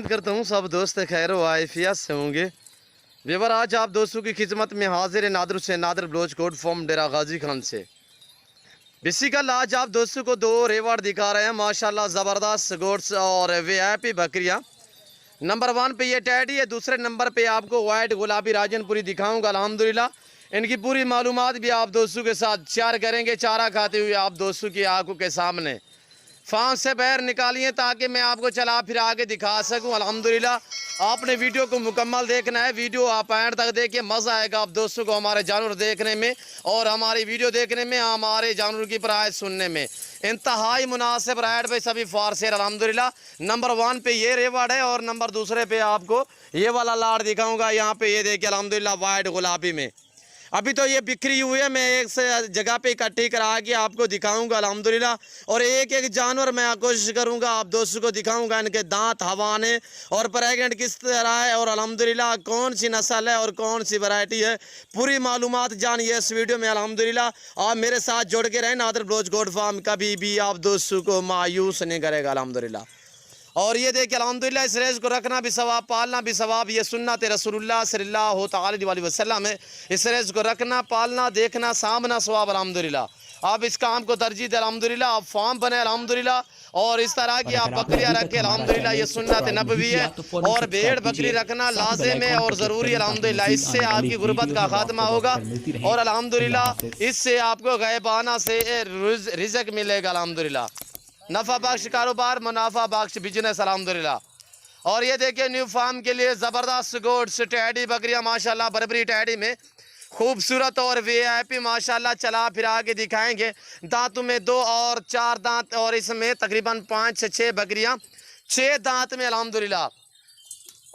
करता हूँ सब दोस्त खैर वाइफिया से होंगे। व्यूअर आज आप दोस्तों की खिदमत में हाजिर है नादर से नादर ब्लोच कोट फॉर्म डेरा गाजी खान से। बेसिकल आज आप दोस्तों को दो रेवार्ड दिखा रहे हैं माशाल्लाह ज़बरदस्त गोट्स और वीआईपी बकरियाँ। नंबर 1 पे ये टैडी है, दूसरे नंबर पे आपको वाइट गुलाबी राजनपुरी दिखाऊंगा। अल्हम्दुलिल्लाह इनकी पूरी मालूमात भी आप दोस्तों के साथ शेयर करेंगे चारा खाते हुए आप दोस्तों की आंखों के सामने। फार्म से बाहर निकालिए ताकि मैं आपको चला फिर आगे दिखा सकूं। अल्हम्दुलिल्लाह आपने वीडियो को मुकम्मल देखना है, वीडियो आप एंड तक देखिए, मज़ा आएगा आप दोस्तों को हमारे जानवर देखने में और हमारी वीडियो देखने में, हमारे जानवर की प्राइस सुनने में। इंतहाई मुनासिब रेट पे सभी फारसेर अल्हम्दुलिल्लाह। नंबर 1 पे ये रेवार्ड है और नंबर दूसरे पे आपको ये वाला लाड़ दिखाऊंगा। यहाँ पे ये देखिए अल्हम्दुलिल्लाह वाइट गुलाबी में अभी तो ये बिखरी हुई है, मैं एक से जगह पे इकट्ठी करा के आपको दिखाऊंगा अल्हम्दुलिल्लाह। और एक एक जानवर मैं कोशिश करूंगा आप दोस्तों को दिखाऊंगा, इनके दांत हवाने और प्रेगनेंट किस तरह है और अल्हम्दुलिल्लाह कौन सी नस्ल है और कौन सी वैरायटी है, पूरी मालूमात जानिए इस वीडियो में अल्हम्दुलिल्लाह। आप मेरे साथ जुड़ के रहें। नादर ब्लोच गोट फार्म कभी भी आप दोस्तों को मायूस नहीं करेगा अल्हम्दुलिल्लाह। और ये देखिए अल्हम्दुलिल्लाह इस रेस को रखना भी सवाब, पालना भी सवाब, ये सुन्नत रसूलुल्लाह सल्लल्लाहु अलैहि वसल्लम है। इस रेस को रखना, पालना, देखना, सामना सवाब अल्हम्दुलिल्लाह। आप इस काम को तरजीह दें अल्हम्दुलिल्लाह, आप फार्म बने अल्हम्दुलिल्लाह और इस तरह की आप बकरियां रखें अल्हम्दुलिल्लाह, ये सुन्नत नबवी है। और भेड़ बकरी रखना लाजिम है और ज़रूरी अल्हम्दुलिल्लाह, इससे आपकी गुर्बत का खात्मा होगा और अल्हम्दुलिल्लाह इससे आपको गैबाना से रिज़्क मिलेगा अल्हम्दुलिल्लाह। नफ़ा बख्श कारोबार, मुनाफा बख्श बिजनेस अल्हम्दुलिल्लाह। और ये देखिए न्यू फार्म के लिए ज़बरदस्त गोट्स टैडी बकरियाँ माशाल्लाह, बरबरी टैडी में खूबसूरत और वीआईपी माशाल्लाह। चला फिर आगे दिखाएंगे। दांतों में 2 और 4 दांत और इसमें तकरीबन 5 से 6 बकरियाँ 6 दांत में अल्हम्दुलिल्लाह।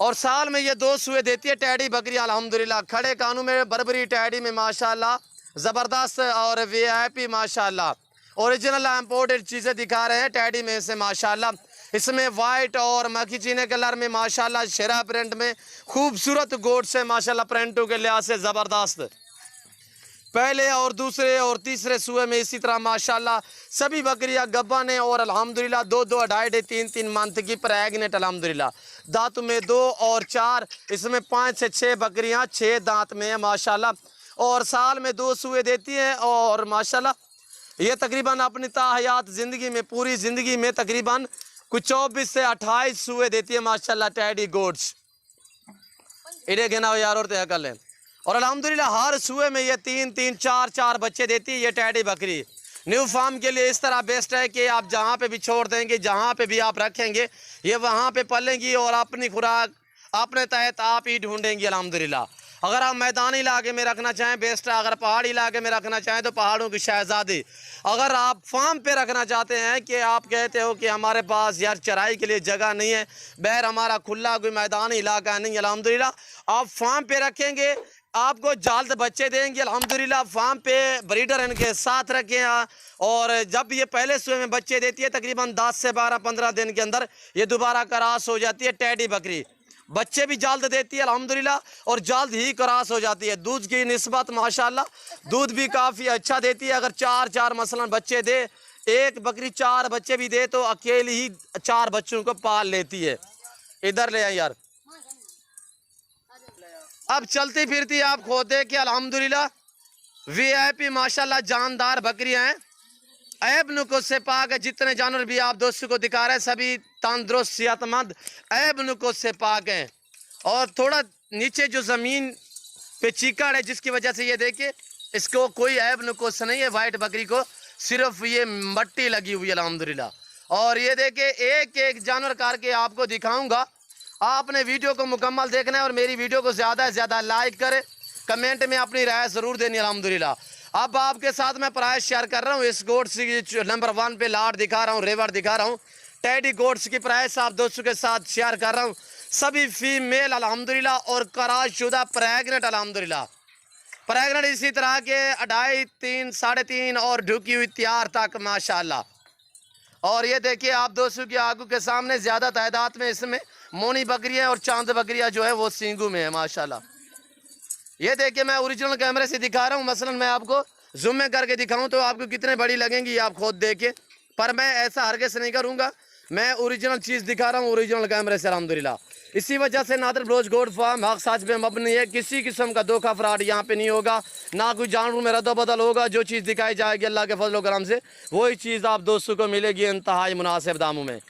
और साल में ये 2 सुए देती है टैडी बकरियाँ अल्हम्दुलिल्लाह। खड़े कानों में बरबरी टैडी में माशाल्लाह ज़बरदस्त और वीआईपी माशाल्लाह ओरिजिनल इंपोर्टेड चीज़ें दिखा रहे हैं टैडी में से माशाल्लाह। इसमें वाइट और मक्खी चीने कलर में माशाल्लाह शेरा प्रिंट में खूबसूरत गोट से माशाल्लाह प्रिंटों के लिहाज से ज़बरदस्त। पहले और दूसरे और तीसरे सुए में इसी तरह माशाल्लाह सभी बकरियां गब्बन है और अल्हम्दुलिल्लाह 2-2, 2.5, 3-3 मंथ की प्रेग्नेंट अल्हम्दुलिल्लाह। दांत में 2 और 4, इसमें 5 से 6 बकरियां 6 दांत में है माशाल्लाह। और साल में 2 सुए देती हैं और माशाल्लाह ये तकरीबन अपनी ताहयात ज़िंदगी में, पूरी ज़िंदगी में तकरीबन कुछ 24 से 28 सुए देती है माशाल्लाह टैडी गोट्स। इन्हें गिना यार और तय कर लें। और अल्हम्दुलिल्लाह हर सुए में ये 3-3, 4-4 बच्चे देती है ये टैडी बकरी। न्यू फार्म के लिए इस तरह बेस्ट है कि आप जहाँ पे भी छोड़ देंगे, जहाँ पे भी आप रखेंगे, ये वहाँ पे पलेंगी और अपनी खुराक अपने तहत आप ही ढूंढेंगी अल्हम्दुलिल्लाह। अगर आप मैदानी इलाके में रखना चाहें बेस्ट है, अगर पहाड़ी इलाके में रखना चाहें तो पहाड़ों की शहजादी। अगर आप फार्म पे रखना चाहते हैं कि आप कहते हो कि हमारे पास यार चराई के लिए जगह नहीं है, बहर हमारा खुला कोई मैदानी इलाका नहीं, अल्हम्दुलिल्लाह आप फार्म पे रखेंगे, आपको जल्द बच्चे देंगे अल्हम्दुलिल्लाह। फार्म पे ब्रीडर इनके साथ रखें और जब ये पहले सुबह में बच्चे देती है तकरीबन 10 से 12-15 दिन के अंदर ये दोबारा क्रॉस हो जाती है टैडी बकरी। बच्चे भी जल्द देती है अल्हम्दुलिल्लाह और जल्द ही क्रॉस हो जाती है। दूध की निस्बत माशाल्लाह दूध भी काफ़ी अच्छा देती है। अगर 4-4 मसलन बच्चे दे, एक बकरी 4 बच्चे भी दे तो अकेली ही 4 बच्चों को पाल लेती है। इधर ले आए यार। अब चलती फिरती आप खोदे कि अल्हम्दुलिल्लाह वीआईपी माशाल्लाह जानदार बकरियां हैं, ऐब नुक़्स से पाक है। जितने जानवर भी आप दोस्तों को दिखा रहे हैं सभी तंदुरुस्त सेहतमंद ऐब नुक़्स से पाक हैं। और थोड़ा नीचे जो ज़मीन पे चीकड़ है जिसकी वजह से ये देखिए इसको कोई ऐब नुक़्स नहीं है, वाइट बकरी को सिर्फ ये मट्टी लगी हुई है अल्हम्दुलिल्लाह। और ये देखिए एक एक जानवर करके आपको दिखाऊंगा। आपने वीडियो को मुकम्मल देखना है और मेरी वीडियो को ज़्यादा से ज़्यादा लाइक करें, कमेंट में अपनी राय ज़रूर देनी अल्हम्दुलिल्लाह। अब आपके साथ मैं प्राइस शेयर कर रहा हूँ। इस गोट्स की नंबर 1 पे लाट दिखा रहा हूँ, रेवर दिखा रहा हूँ, टैडी गोट्स की प्राइस आप दोस्तों के साथ शेयर कर रहा हूँ। सभी फीमेल अल्हम्दुलिल्लाह और क्रॉसशुदा प्रेग्नेंट अल्हम्दुलिल्लाह। प्रेग्नेंट इसी तरह के 2.5, 3, 3.5 और ढुकी हुई तैयार तक माशाल्लाह। और ये देखिए आप दोस्तों की आंखों के सामने ज़्यादा तादाद में इसमें मोनी बकरियाँ और चांद बकरियाँ जो है वो सींगू में है माशाल्लाह। ये देखिए मैं ओरिजिनल कैमरे से दिखा रहा हूँ, मसलन मैं आपको जूम में करके दिखाऊं तो आपको कितने बड़ी लगेंगी आप खुद देखें, पर मैं ऐसा हरगिज़ नहीं करूँगा। मैं ओरिजिनल चीज़ दिखा रहा हूँ ओरिजिनल कैमरे से अल्हम्दुलिल्लाह। इसी वजह से नादिर बलोच गोट फार्म हक सच पे मबनी है। किसी किस्म का धोखा फ्रॉड यहाँ पे नहीं होगा, ना कोई जानवर में रद्द बदल होगा। जो चीज़ दिखाई जाएगी अल्लाह के फजल करम से वही चीज़ आप दोस्तों को मिलेगी इंतहाई मुनासिब दामों में।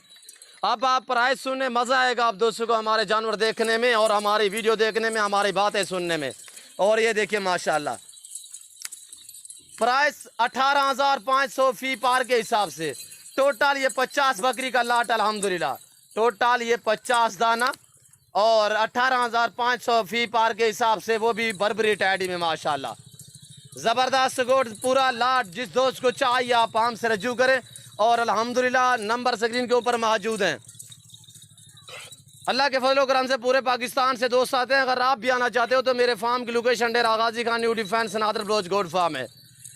अब आप प्राइस सुनने मज़ा आएगा आप दोस्तों को हमारे जानवर देखने में और हमारी वीडियो देखने में, हमारी बातें सुनने में। और ये देखिए माशाल्लाह प्राइस 18,500 फी पार के हिसाब से। टोटल ये 50 बकरी का लाट अल्हम्दुलिल्लाह। टोटल ये 50 दाना और 18,500 फी पार के हिसाब से, वो भी बर्बरी टैडी में माशाल्लाह। ज़बरदस्त गोट पूरा लाट। जिस दोस्त को चाहिए आप हमसे रजू करें और अल्हम्दुलिल्लाह नंबर स्क्रीन के ऊपर मौजूद हैं। अल्लाह के फजल करम से पूरे पाकिस्तान से दोस्त आते हैं। अगर आप भी आना चाहते हो तो मेरे फार्म की location Dera Ghazi Khan new defence Nadir Baloch goat farm है।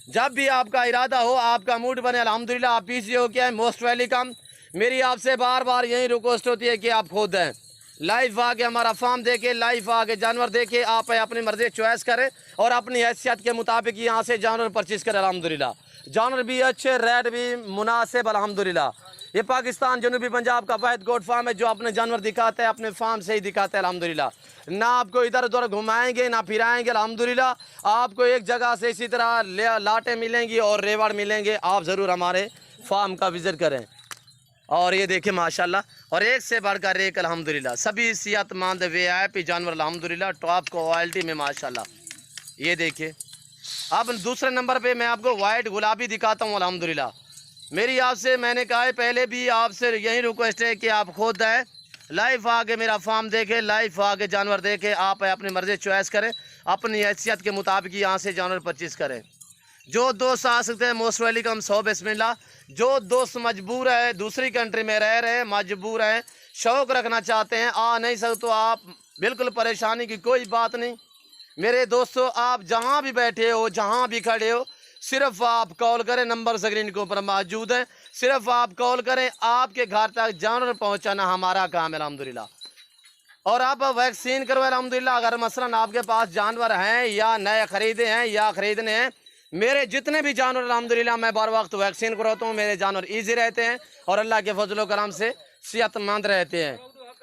जब भी आपका इरादा हो, आपका मूड बने, अल्हम्दुलिल्लाह आप पीछे हो क्या है, मोस्ट वेलकम। मेरी आपसे बार बार यही रिक्वेस्ट होती है कि आप खुद हैं लाइव आके हमारा फार्म देखे, लाइव आके जानवर देखे, आप अपनी मर्जी चॉइस करें और अपनी हैसियत के मुताबिक यहाँ से जानवर परचेज करें। अल्हम्दुलिल्लाह जानवर भी अच्छे, रेट भी मुनासिब अल्हम्दुलिल्लाह। ये पाकिस्तान जनूबी पंजाब का वाहिद गोट फार्म है जो अपने जानवर दिखाते हैं, अपने फार्म से ही दिखाते हैं अल्हम्दुलिल्लाह। ना आपको इधर उधर घुमाएंगे ना फिराएंगे अल्हम्दुलिल्लाह। आपको एक जगह से इसी तरह लाटें मिलेंगी और रेवाड़ मिलेंगे। आप ज़रूर हमारे फार्म का विज़िट करें। और ये देखें माशाल्लाह, और एक से बढ़कर एक अल्हम्दुलिल्लाह सभी सेहतमंद VIP जानवर अल्हम्दुलिल्लाह टॉप क्वालिटी में माशाल्लाह। ये देखिए अब दूसरे नंबर पे मैं आपको वाइट गुलाबी दिखाता हूँ अल्हम्दुलिल्लाह। मेरी आपसे मैंने कहा है पहले भी, आपसे यही रिक्वेस्ट है कि आप खुद आए लाइव आके मेरा फार्म देखें, लाइव आके जानवर देखें, आप अपनी मर्जी चॉइस करें, अपनी हैसियत के मुताबिक यहाँ से जानवर परचेज करें। जो दोस्त आ सकते हैं मोस्ट वेलकम, 100 बिस्मिल्लाह। जो दोस्त मजबूर है, दूसरी कंट्री में रह रहे हैं, मजबूर हैं, शौक़ रखना चाहते हैं, आ नहीं सकते तो आप बिल्कुल परेशानी की कोई बात नहीं मेरे दोस्तों। आप जहाँ भी बैठे हो, जहाँ भी खड़े हो, सिर्फ आप कॉल करें, नंबर स्क्रीन के ऊपर मौजूद है। सिर्फ आप कॉल करें, आपके घर तक जानवर पहुँचाना हमारा काम है अल्हम्दुलिल्लाह। और आप वैक्सीन करवाए अल्हम्दुलिल्लाह। अगर मसलन आपके पास जानवर हैं या नए ख़रीदे हैं या ख़रीदने हैं, मेरे जितने भी जानवर अल्हम्दुलिल्लाह मैं बार वक्त वैक्सीन करवाता हूँ। मेरे जानवर ईजी रहते हैं और अल्लाह के फजल करम से सेहतमंद रहते हैं।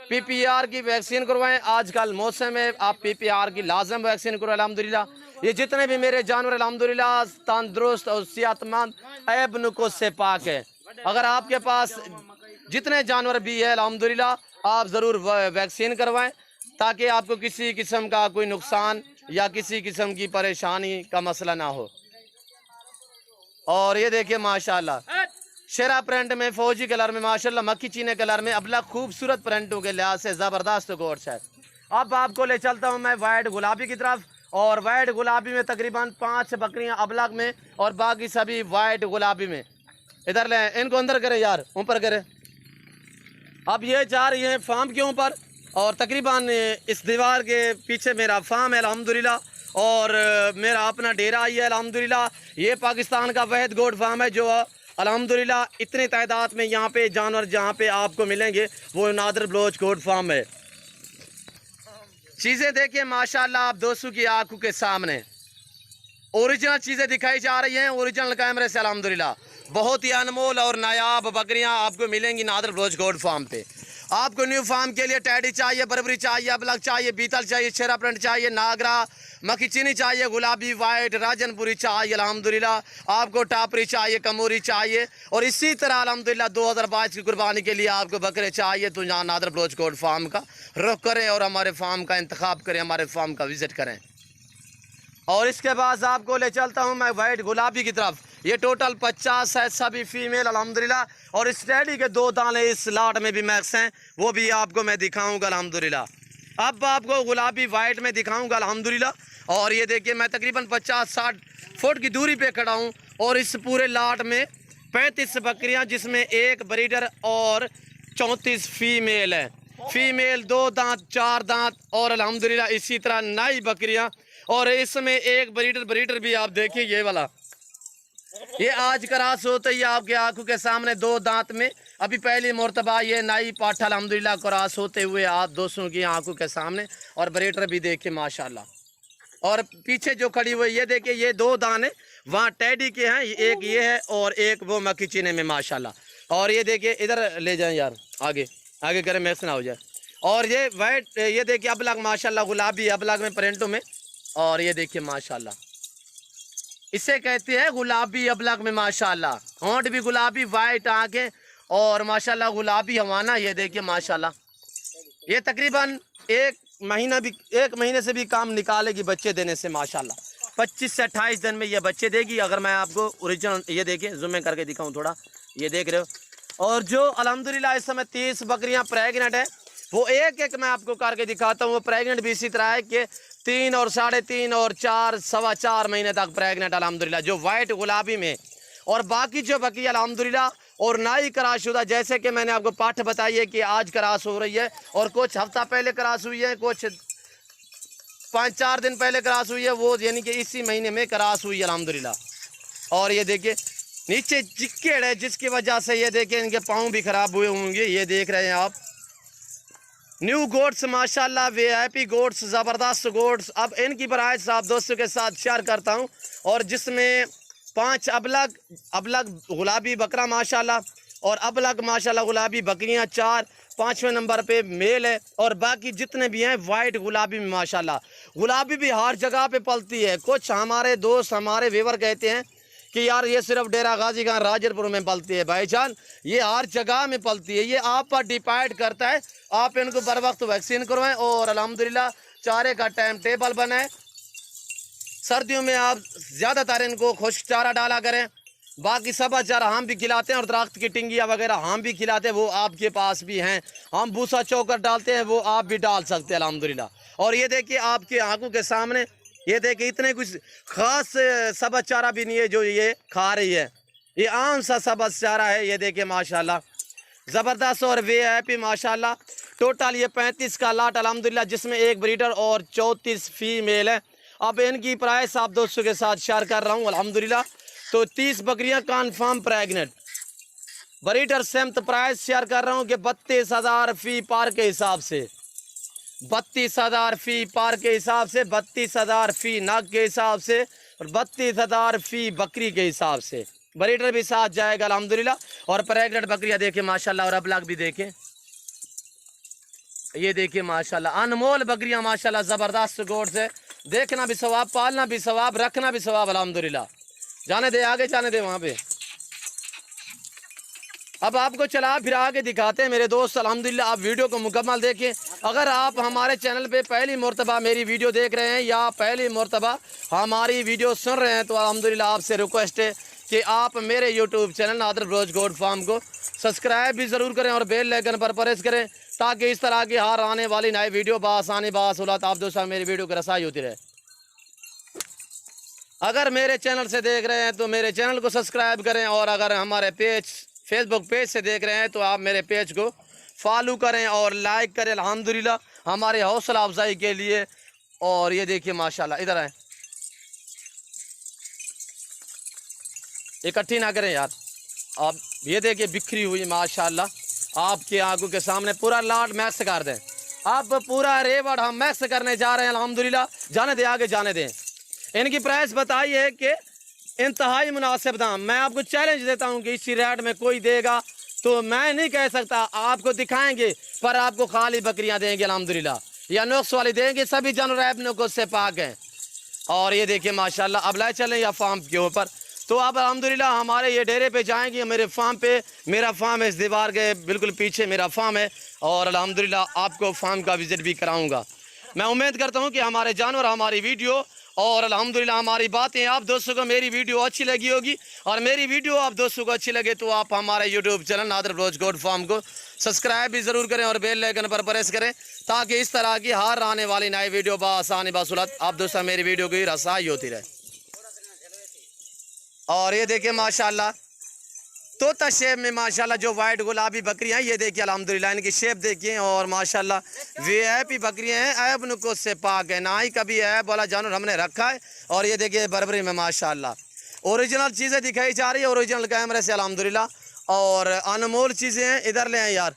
PPR की वैक्सीन करवाएं, आजकल मौसम में आप PPR की लाजम वैक्सीन करवाएं अल्हम्दुलिल्लाह। ये जितने भी मेरे जानवर अल्हम्दुलिल्लाह तंदुरुस्त और सेहतमंद ऐब नुक़्स से पाक है। अगर आपके पास जितने जानवर भी है अल्हम्दुलिल्लाह आप ज़रूर वैक्सीन करवाएं ताकि आपको किसी किस्म का कोई नुकसान या किसी किस्म की परेशानी का मसला ना हो। और ये देखिए माशाल्लाह शेरा प्रिंट में, फौजी कलर में माशाल्लाह, मक्खी चीने कलर में, अबला खूबसूरत प्रिंटों के लिहाज से ज़बरदस्त गोट्स है। अब आपको ले चलता हूँ मैं वाइट गुलाबी की तरफ। और वाइट गुलाबी में तकरीबन 5 बकरियाँ अबलग में और बाकी सभी वाइट गुलाबी में। इधर ले, इनको अंदर करें यार, ऊपर करें। अब ये जा रही हैं फार्म के ऊपर और तकरीबन इस दीवार के पीछे मेरा फार्म है अल्हम्दुलिल्लाह और मेरा अपना डेरा ही है अल्हम्दुलिल्लाह। ये पाकिस्तान का वाहिद गोट फार्म है जो अल्हम्दुलिल्लाह इतनी तादाद में यहाँ पे जानवर जहाँ पे आपको मिलेंगे वो नादिर बलोच गोट फार्म है। चीज़ें देखिए माशाल्लाह आप दोस्तों की आंखों के सामने ओरिजिनल चीज़ें दिखाई जा रही हैं ओरिजिनल कैमरे से अल्हम्दुलिल्लाह। बहुत ही अनमोल और नायाब बकरियां आपको मिलेंगी नादिर बलोच गोट फार्म पे। आपको न्यू फार्म के लिए टैडी चाहिए, बर्बरी चाहिए, अबलग चाहिए, बीतल चाहिए, शेरा प्रिंट चाहिए, नागरा, मक्खी चीनी चाहिए, गुलाबी, वाइट, राजनपुरी चाहिए अल्हम्दुलिल्लाह। आपको टापरी चाहिए, कमोरी चाहिए और इसी तरह अल्हम्दुलिल्लाह 2022 की कुर्बानी के लिए आपको बकरे चाहिए तो यहाँ नादिर बलोच गोट फार्म का रुख करें और हमारे फार्म का इंतखाब करें, हमारे फार्म का विज़िट करें। और इसके बाद आपको ले चलता हूँ मैं वाइट गुलाबी की तरफ। ये टोटल 50 है, सभी फीमेल अल्हम्दुलिल्लाह। और इस टैडी के 2 दाने इस लाट में भी मैक्स हैं, वो भी आपको मैं दिखाऊंगा अल्हम्दुलिल्लाह। अब आपको गुलाबी वाइट में दिखाऊंगा अल्हम्दुलिल्लाह। और ये देखिए मैं तकरीबन 50-60 फुट की दूरी पे खड़ा हूँ और इस पूरे लाट में 35 बकरियाँ जिसमें 1 ब्रीडर और 34 फीमेल है। फीमेल 2 दांत 4 दांत और अल्हम्दुलिल्लाह इसी तरह नई बकरियाँ। और इसमें 1 ब्रीडर भी आप देखिए, ये वाला ये आज क्रॉस होते ही आपके आंखों के सामने 2 दांत में अभी पहली मरतबा ये नई पाठा अल्हम्दुलिल्लाह क्रॉस होते हुए आप दोस्तों की आंखों के सामने। और ब्रीडर भी देखिए माशाल्लाह। और पीछे जो खड़ी हुई ये देखिए, ये 2 दाने वहाँ टैडी के हैं, एक ये है और एक वो मक्खी चीने में माशाल्लाह। और ये देखिए इधर ले जाएं यार, आगे आगे करें मैक्स ना हो जाए। और ये वाइट, ये देखिए अबलग माशाल्लाह, गुलाबी अबलग में प्रिंटों में। और ये देखिए माशाल्लाह, इसे कहते हैं गुलाबी अबलग में माशाल्लाह। होंठ भी गुलाबी, वाइट आंखें और माशाल्लाह गुलाबी हवाना। ये देखिए माशाल्लाह, ये तकरीबन एक महीने से भी काम निकालेगी बच्चे देने से माशाल्लाह। 25 से 28 दिन में ये बच्चे देगी। अगर मैं आपको ओरिजिनल ये देखिए जूम करके दिखाऊं थोड़ा, ये देख रहे हो। और जो अल्हम्दुलिल्लाह इस समय 30 बकरियां प्रेग्नेंट है, वो एक एक मैं आपको करके दिखाता हूँ। वो प्रेग्नेंट भी इसी तरह है कि 3 और 3.5 और 4, 4.25 महीने तक प्रेग्नेंट अल्हम्दुलिल्लाह, जो वाइट गुलाबी में। और बाकी जो बकरी अल्हम्दुलिल्लाह और नाई कराशुदा, जैसे कि मैंने आपको पाठ बताई है कि आज करास हो रही है और कुछ हफ्ता पहले करास हुई है, कुछ 5-4 दिन पहले करास हुई है, वो यानी कि इसी महीने में करास हुई है अल्हम्दुलिल्लाह। और ये देखिए नीचे चिक्केड़ है, जिसकी वजह से ये देखिए इनके पाँव भी खराब हुए होंगे। ये देख रहे हैं आप, न्यू गोट्स माशाल्लाह, VIP गोट्स, ज़बरदस्त गोट्स। अब इनकी प्राइस आप दोस्तों के साथ शेयर करता हूँ। और जिसमें 5 अबलग गुलाबी बकरा माशाल्लाह, और अबलग माशाल्लाह गुलाबी बकरियां 4, 5वें नंबर पे मेल है। और बाकी जितने भी हैं वाइट गुलाबी में माशाल्लाह। गुलाबी भी हर जगह पे पलती है। कुछ हमारे दोस्त, हमारे व्यूअर कहते हैं कि यार ये सिर्फ डेरा गाजी खान राजरपुर में पलती है। भाईजान ये हर जगह में पलती है। ये आप पर डिपेंड करता है, आप इनको बर वक्त वैक्सीन करवाएं और अल्हम्दुलिल्लाह चारे का टाइम टेबल बनाएं। सर्दियों में आप ज़्यादातर इनको खुश्क चारा डाला करें। बाकी सब चारा हम भी खिलाते हैं और दरख्त की टिंगिया वगैरह हम भी खिलाते हैं, वो आपके पास भी हैं। हम भूसा चौकर डालते हैं, वो आप भी डाल सकते हैं अल्हम्दुलिल्लाह। और ये देखिए आपके आंखों के सामने, ये देखिए इतने कुछ ख़ास सबज चारा भी नहीं है जो ये खा रही है। ये आम सा सबज चारा है। ये देखिए माशाल्लाह ज़बरदस्त और VIP माशाल्लाह। टोटल ये 35 का लाट अल्हम्दुलिल्लाह, जिसमें एक ब्रीडर और 34 फीमेल है। अब इनकी प्राइस आप दोस्तों के साथ शेयर कर रहा हूँ अल्हम्दुलिल्लाह। तो 30 बकरियां कन्फर्म प्रेग्नेंट, ब्रीडर सेमत प्राइस शेयर कर रहा हूँ कि 32,000 फी पार के हिसाब से, 32,000 फी पार के हिसाब से, 32,000 फी नग के हिसाब से, और 32,000 फी बकरी के हिसाब से। ब्रीडर भी साथ जाएगा अल्हम्दुलिल्लाह। और प्रेग्नेंट बकरियां देखें माशाल्लाह, और अबलग भी देखें। ये देखिए माशाल्लाह अनमोल बकरियां माशाल्लाह, ज़बरदस्त गोट से। देखना भी सवाब, पालना भी सवाब, रखना भी सवाब अल्हम्दुलिल्लाह। जाने दे आगे, जाने दे वहाँ पे। अब आपको चला फिर आगे दिखाते हैं मेरे दोस्त अल्हम्दुलिल्लाह। आप वीडियो को मुकम्मल देखें। अगर आप हमारे चैनल पे पहली मरतबा मेरी वीडियो देख रहे हैं या पहली मरतबा हमारी वीडियो सुन रहे हैं, तो अल्हम्दुलिल्लाह आपसे रिक्वेस्ट है कि आप मेरे YouTube channel Nadir Baloch goat farm को सब्सक्राइब भी ज़रूर करें और बेल आइकन पर प्रेस करें, ताकि इस तरह की हर आने वाली नई वीडियो बासानी बासहुलत आप दोस्तों मेरी वीडियो की रसाई होती रहे। अगर मेरे चैनल से देख रहे हैं तो मेरे चैनल को सब्सक्राइब करें, और अगर हमारे पेज फेसबुक पेज से देख रहे हैं तो आप मेरे पेज को फॉलो करें और लाइक करें अल्हम्दुलिल्लाह हमारे हौसला अफजाई के लिए। और ये देखिए माशाल्लाह, इधर आए, इकट्ठी ना करें यार। आप ये देखिए बिखरी हुई माशाल्लाह आपके आंखों के सामने। पूरा लाट मैक्स कर दें, आप पूरा रेवड़ हम मैक्स करने जा रहे हैं अल्हम्दुलिल्लाह। जाने दें आगे, जाने दें। इनकी प्राइस बताई है कि इंतहाई मुनासिब दाम। मैं आपको चैलेंज देता हूं कि इसी रेट में कोई देगा तो मैं नहीं कह सकता। आपको दिखाएंगे पर आपको खाली बकरियां देंगे अल्हम्दुलिल्लाह, या नुक्स वाली देंगे। सभी जानवर अपने को से पाक हैं। और ये देखिए माशाल्लाह, अब लाए चलें या फार्म के ऊपर। तो अब अल्हम्दुलिल्लाह हमारे ये डेरे पे जाएंगे, मेरे फार्म पे। मेरा फार्म है इस दीवार के बिल्कुल पीछे मेरा फार्म है, और अल्हम्दुलिल्लाह आपको फार्म का विजिट भी कराऊंगा। मैं उम्मीद करता हूं कि हमारे जानवर, हमारी वीडियो और अल्हम्दुलिल्लाह हमारी बातें आप दोस्तों को मेरी वीडियो अच्छी लगी होगी। और मेरी वीडियो आप दोस्तों को अच्छी लगे तो आप हमारे YouTube channel Nadir Baloch goat farm को सब्सक्राइब भी ज़रूर करें और बेल आइकन पर प्रेस करें, ताकि इस तरह की हर आने वाली नई वीडियो बासानी बासहुलत आप दोस्तों मेरी वीडियो की रसाई होती रहे। और ये देखिए माशाल्लाह तोता शेप में माशाल्लाह जो वाइट गुलाबी बकरियां हैं, ये देखिए अल्हम्दुलिल्लाह इनकी शेप देखिए। और माशाल्लाह VIP बकरियां हैं, ऐब नुक्स से पाक है, ना ही कभी ऐब वाला जानवर हमने रखा है। और ये देखिए बरबरी में माशाल्लाह ओरिजिनल चीज़ें दिखाई जा रही है ओरिजिनल कैमरे से अल्हम्दुलिल्लाह। और अनमोल चीज़ें हैं, इधर ले आए यार।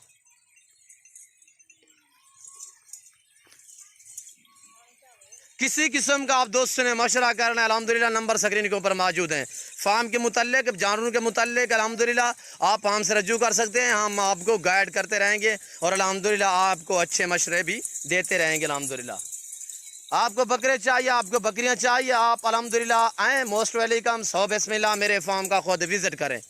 किसी किस्म का आप दोस्तों ने मशवरा करना है अल्हम्दुलिल्लाह नंबर स्क्रीन के ऊपर मौजूद हैं। फार्म के मुतल्लिक जानवरों के मुतल्लिक अल्हम्दुलिल्लाह आप हमसे रजू कर सकते हैं, हम आपको गाइड करते रहेंगे और अल्हम्दुलिल्लाह आपको अच्छे मशवरे भी देते रहेंगे। अल्हम्दुलिल्लाह आपको बकरे चाहिए, आपको बकरियां चाहिए, आप अल्हम्दुलिल्लाह आएँ, मोस्ट वेलकम। सो बिस्मिल्लाह मेरे फार्म का खुद विजिट करें।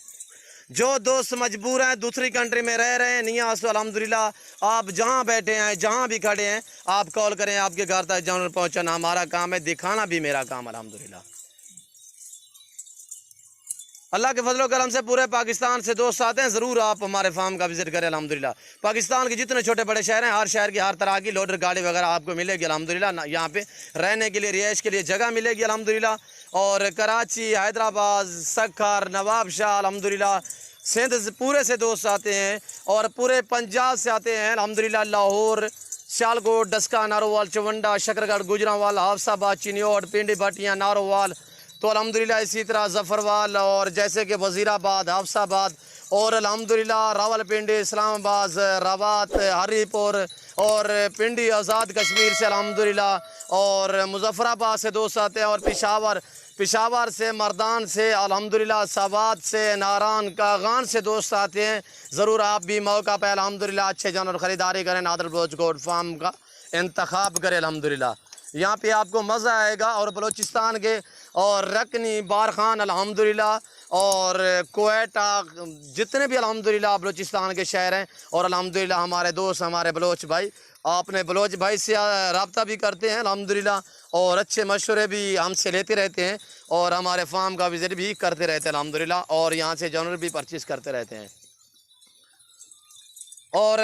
जो दोस्त मजबूर हैं, दूसरी कंट्री में रह रहे हैं, नहीं आ सो अल्हम्दुलिल्लाह आप जहां बैठे हैं, जहां भी खड़े हैं, आप कॉल करें, आपके घर तक जानवर पहुंचाना हमारा काम है, दिखाना भी मेरा काम अल्हम्दुलिल्लाह। अल्लाह के फजलो करम से पूरे पाकिस्तान से दोस्त आते हैं, ज़रूर आप हमारे फार्म का विजिट करें अल्हम्दुलिल्लाह। पाकिस्तान के जितने छोटे बड़े शहर हैं, हर शहर की हर तरह की लोडर गाड़ी वगैरह आपको मिलेगी अल्हम्दुलिल्लाह। यहाँ पे रहने के लिए, रिहाइश के लिए जगह मिलेगी अल्हम्दुलिल्लाह। और कराची, हैदराबाद, सक्खर, नवाबशाह अल्हम्दुलिल्लाह, सिंध से पूरे से दोस्त आते हैं और पूरे पंजाब से आते हैं अल्हम्दुलिल्लाह। लाहौर, सियालकोट, डस्का, नारोवाल, चवंडा, शकरगढ़, गुजरांवाल, हाफसाबाद, चिन्योट, पिंडी, भटियाँ, नारोवाल, तो अल्हम्दुलिल्लाह इसी तरह ज़फ़रवाल और जैसे कि वज़ीराबाद, हाफसाबाद और अल्हम्दुलिल्लाह रावलपिंडी, इस्लामाबाद, रवात, हरीपुर और पिंडी, आज़ाद कश्मीर से अल्हम्दुलिल्लाह और मुज़फ़्फ़राबाद से दोस्त आते हैं और पेशावर से, मर्दान से अल्हम्दुलिल्लाह, सवात से, नारान, कागान से दोस्त आते हैं। ज़रूर आप भी मौका पे अल्हम्दुलिल्लाह अच्छे जानवर ख़रीदारी करें, नादर बलोच गोट फार्म का इंतखाब करें अल्हम्दुलिल्लाह। यहाँ पे आपको मज़ा आएगा। और बलूचिस्तान के और रकनी, बारखान अल्हम्दुलिल्लाह और कोयटा, जितने भी अल्हम्दुलिल्लाह बलूचिस्तान के शहर हैं और अल्हम्दुलिल्लाह हमारे दोस्त, हमारे बलोच भाई अपने बलोच भाई से रब्ता भी करते हैं अल्हम्दुलिल्लाह और अच्छे मशवरे भी हमसे लेते रहते हैं और हमारे फार्म का विज़िट भी करते रहते हैं अल्हम्दुलिल्लाह और यहाँ से जानवर भी परचेज़ करते रहते हैं। और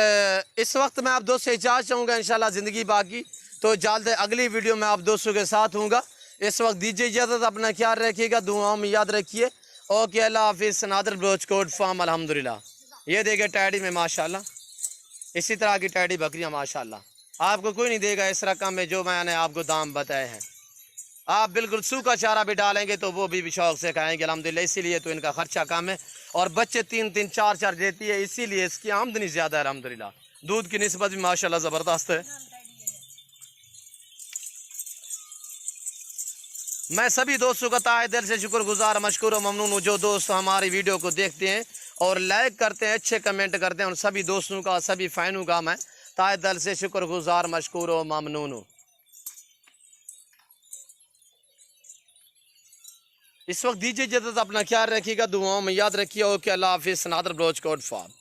इस वक्त मैं आप दोस्त से इजाज़त चाहूँगा, इंशाल्लाह ज़िंदगी बाकी तो जल्द अगली वीडियो में आप दोस्तों के साथ हूँगा। इस वक्त दीजिए इजाज़त, अपना ख्याल रखिएगा, दुआओं में याद रखिए। ओके, अल्लाह हाफिज़। नादर बलोच कोट फार्म अल्हम्दुलिल्लाह। ये देखिए टैडी में माशाल्लाह, इसी तरह की टैडी बकरियाँ माशाल्लाह आपको कोई नहीं देगा इस रकम में जो मैंने आपको दाम बताए हैं। आप बिल्कुल सूखा चारा भी डालेंगे तो वो भी शौक से खाएंगे अल्हम्दुलिल्लाह। इसीलिए तो इनका खर्चा कम है और बच्चे 3-3, 4-4 देती है, इसीलिए इसकी आमदनी ज़्यादा है अल्हम्दुलिल्लाह। दूध की निस्बत भी माशाल्लाह ज़बरदस्त है। मैं सभी दोस्तों का ताहे दिल से शुक्रगुजार, मशकूर और ममनून हूँ जो दोस्त हमारी वीडियो को देखते हैं और लाइक करते हैं, अच्छे कमेंट करते हैं। उन सभी दोस्तों का, सभी फ़ैनों का मैं ताहे दिल से शुक्रगुजार, मशकूर और ममनून हूँ। इस वक्त दीजिए इजाज़त, अपना ख्याल रखिएगा, दुआओं में याद रखिए। ओके, अल्लाह हाफिज़। Nadir Baloch goat farm.